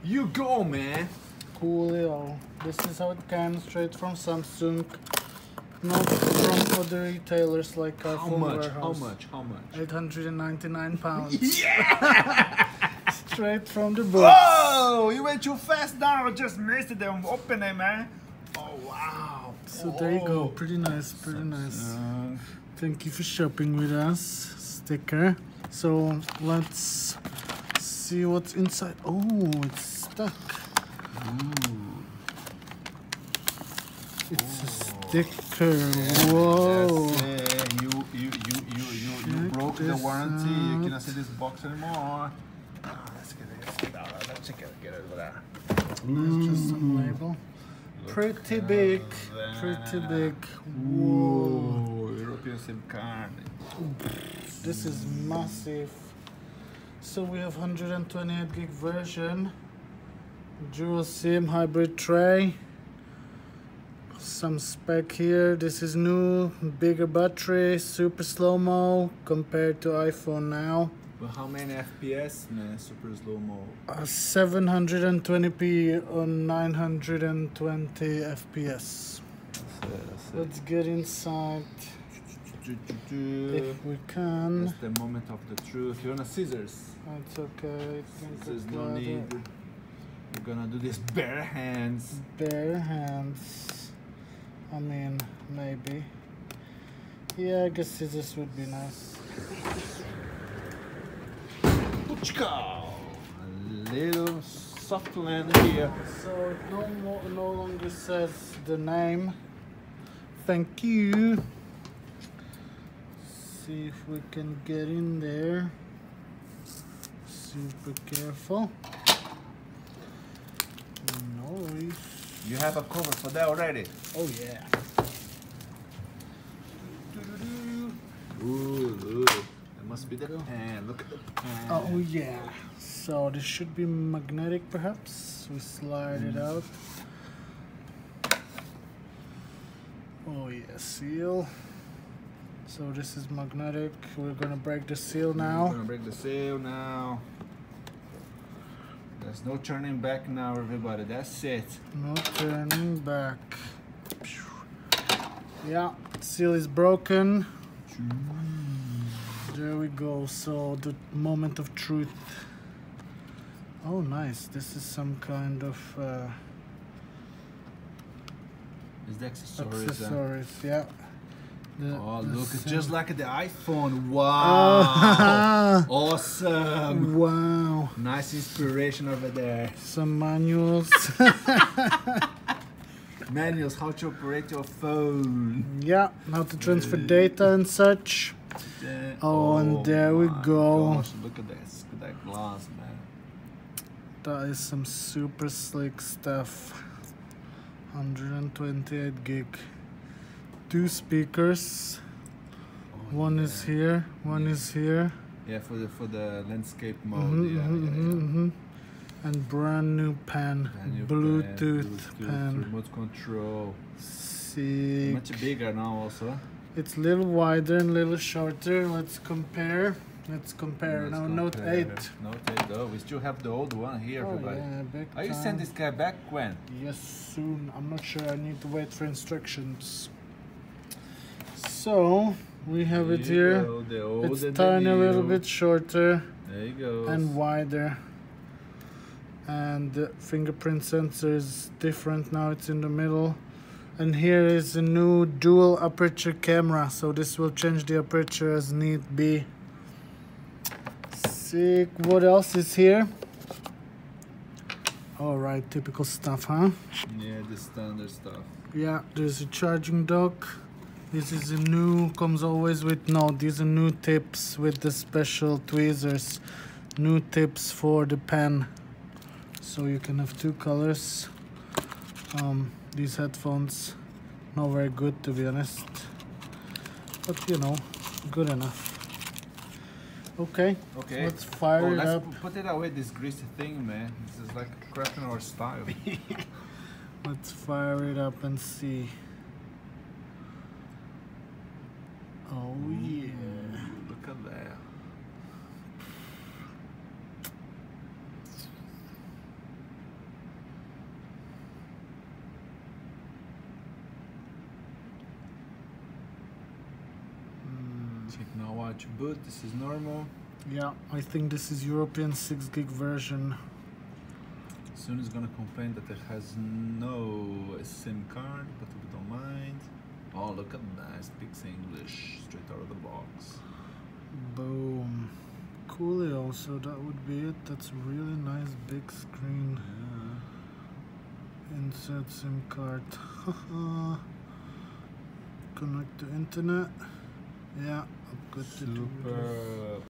You go, man. Coolio. This is how it came, straight from Samsung. Not from other retailers like our phone warehouse. How much? 899 pounds. Yeah! Straight from the box. Whoa! You went too fast now. I just missed it. Open it, man. Oh, wow. So there you go. Pretty nice, pretty nice. Thank you for shopping with us. Sticker. So let's see what's inside. Oh, it's stuck. It's a sticker. Whoa. You broke the warranty. You cannot see this box anymore. Let's get it out. Let's get it over there. There's just some label. Pretty big. Pretty big. Whoa. European SIM card. This is massive. So we have 128 gig version. Dual SIM hybrid tray. Some spec here. This is new, bigger battery, super slow-mo compared to iPhone now. Well, how many FPS, man? Super slow-mo. 720p on 920 FPS. Let's get inside if we can. That's the moment of the truth. You want scissors? It's okay. There's no need. We're gonna do this bare hands. Bare hands. I mean, maybe. Yeah, I guess scissors would be nice. A little soft land here. So it no longer says the name. Thank you. See if we can get in there. Super careful. Noise. You have a cover for that already? Oh yeah. Ooh, that must be the pen. Look at the pen. Oh yeah. So this should be magnetic perhaps. We slide it out. Oh yeah, seal. So this is magnetic. We're gonna break the seal now. We're gonna break the seal now. There's no turning back now, everybody. That's it. No turning back. Yeah, seal is broken. There we go. So the moment of truth. Oh, nice. This is some kind of It's the accessories. accessories. Yeah. Oh, look, it's just like the iPhone. Wow. Awesome. Wow. Nice inspiration over there. Some manuals. Manuals, how to operate your phone. Yeah, how to transfer data and such. Oh, and there we go. Gosh, look at this. Look at that glass, man. That is some super slick stuff. 128 gig. 2 speakers. One is here, one is here. Yeah, for the landscape mode. And brand new pen, Bluetooth pen. Remote control. Sick. Much bigger now also. It's a little wider and a little shorter. Let's compare. Now Note 8. Note 8 though. We still have the old one here, everybody. Yeah, big Are you time. send this guy back when? Yes, soon. I'm not sure. I need to wait for instructions. So we have it here. It's tiny, a little bit shorter. There you go. And wider. And the fingerprint sensor is different now. It's in the middle. And here is a new dual aperture camera. So this will change the aperture as need be. Sick. What else is here? All right, typical stuff, huh? Yeah, the standard stuff. Yeah, there's a charging dock. This is a new, comes always with, no, these are new tips with the special tweezers. New tips for the pen. So you can have 2 colors. These headphones, not very good to be honest. But you know, good enough. Okay, let's fire it up. Put it away, this greasy thing, man. This is like cracking our style. Let's fire it up and see. Oh yeah. Look at that. Click now watch boot. This is normal. Yeah, I think this is European 6 gig version. Soon it's gonna complain that it has no SIM card, but we don't mind. Oh, look at that, speaks English straight out of the box. Boom. Coolio, so that would be it. That's a really nice big screen. Yeah. Insert SIM card. Connect to internet. Yeah, good to do. Super.